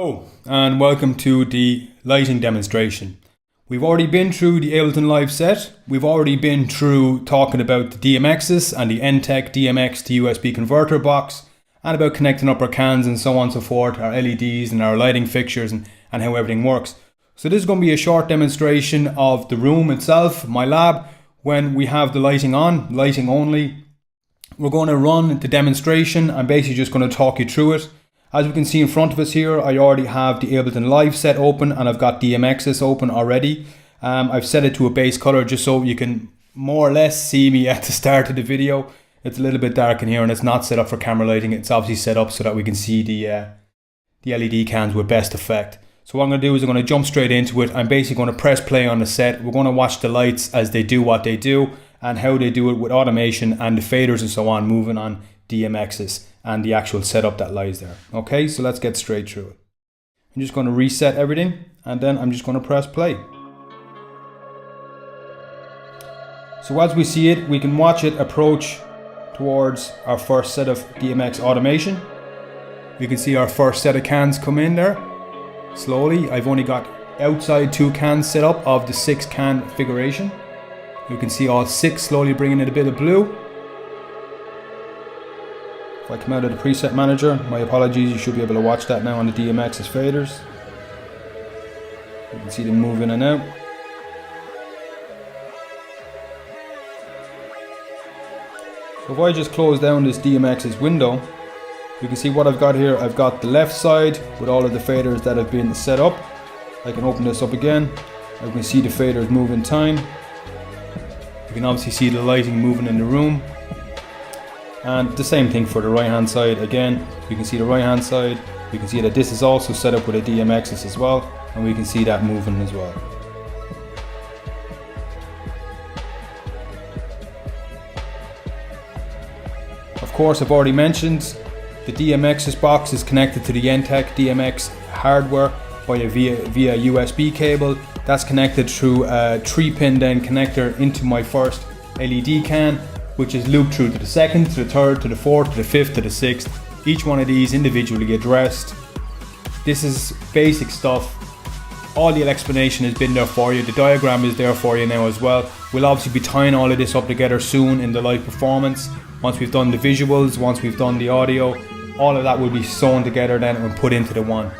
Hello and welcome to the lighting demonstration. We've already been through the AbletonLive set. We've already been through talking about the DMXs and the NTEC DMX to USB converter box, and about connecting up our cans and so on and so forth, our LEDs and our lighting fixtures and how everything works. So this is going to be a short demonstration of the room itself, my lab, when we have the lighting on, lighting only. We're going to run the demonstration. I'm basically just going to talk you through it. As we can see in front of us here, I already have the AbletonLive set open and I've got DMXs open already. I've set it to a base color just so you can more or less see me at the start of the video. It's a little bit dark in here and it's not set up for camera lighting. It's obviously set up so that we can see the LED cans with best effect. So what I'm going to do is I'm going to jump straight into it. I'm basically going to press play on the set. We're going to watch the lights as they do what they do and how they do it with automation and the faders and so on moving on DMXs and the actual setup that lies there. Okay, so let's get straight through it. I'm just going to reset everything and then I'm just going to press play. So as we see it, we can watch it approach towards our first set of DMX automation. We can see our first set of cans come in there slowly. I've only got outside 2 cans set up of the 6 can configuration. You can see all 6 slowly bringing in a bit of blue. If I come out of the preset manager, my apologies, you should be able to watch that now on the DMX's faders. You can see them move in and out. So if I just close down this DMX's window, you can see what I've got here. I've got the left side with all of the faders that have been set up. I can open this up again. I can see the faders move in time. You can obviously see the lighting moving in the room. And the same thing for the right hand side. Again, you can see the right hand side. You can see that this is also set up with a DMXs as well, and we can see that moving as well. Of course, I've already mentioned the DMXs box is connected to the NTEC DMX hardware via USB cable. That's connected through a 3-pin then connector into my first LED can, which is looped through to the 2nd, to the 3rd, to the 4th, to the 5th, to the 6th. Each one of these individually addressed. This is basic stuff. All the explanation has been there for you. The diagram is there for you now as well. We'll obviously be tying all of this up together soon in the live performance. Once we've done the visuals, once we've done the audio, all of that will be sewn together then and put into the one.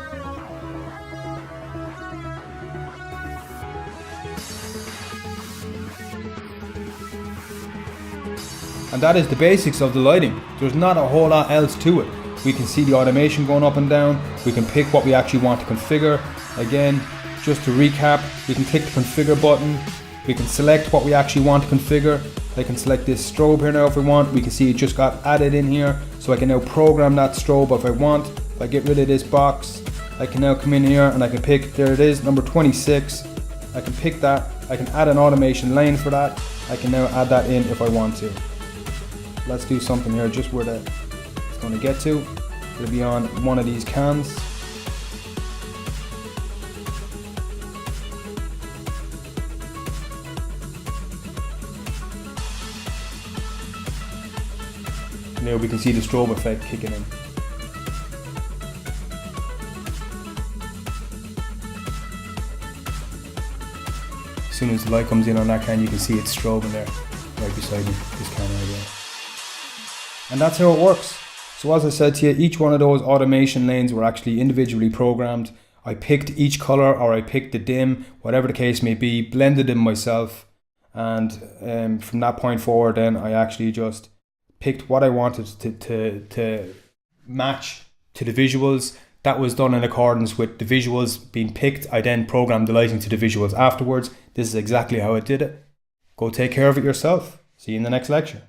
And that is the basics of the lighting. There's not a whole lot else to it. We can see the automation going up and down. We can pick what we actually want to configure. Again, just to recap, we can click the configure button. We can select what we actually want to configure. I can select this strobe here now if we want. We can see it just got added in here. So I can now program that strobe if I want. If I get rid of this box, I can now come in here and I can pick, there it is, number 26. I can pick that. I can add an automation lane for that. I can now add that in if I want to. Let's do something here just where it's going to get to. It'll be on one of these cans. Now we can see the strobe effect kicking in. As soon as the light comes in on that can, you can see it's strobing there right beside me, this can right there. And that's how it works. So as I said to you, each one of those automation lanes were actually individually programmed. I picked each color, or I picked the dim, whatever the case may be, blended them myself. And from that point forward then I actually just picked what I wanted to match to the visuals. That was done in accordance with the visuals being picked. I then programmed the lighting to the visuals afterwards. This is exactly how I did it. Go take care of it yourself. See you in the next lecture.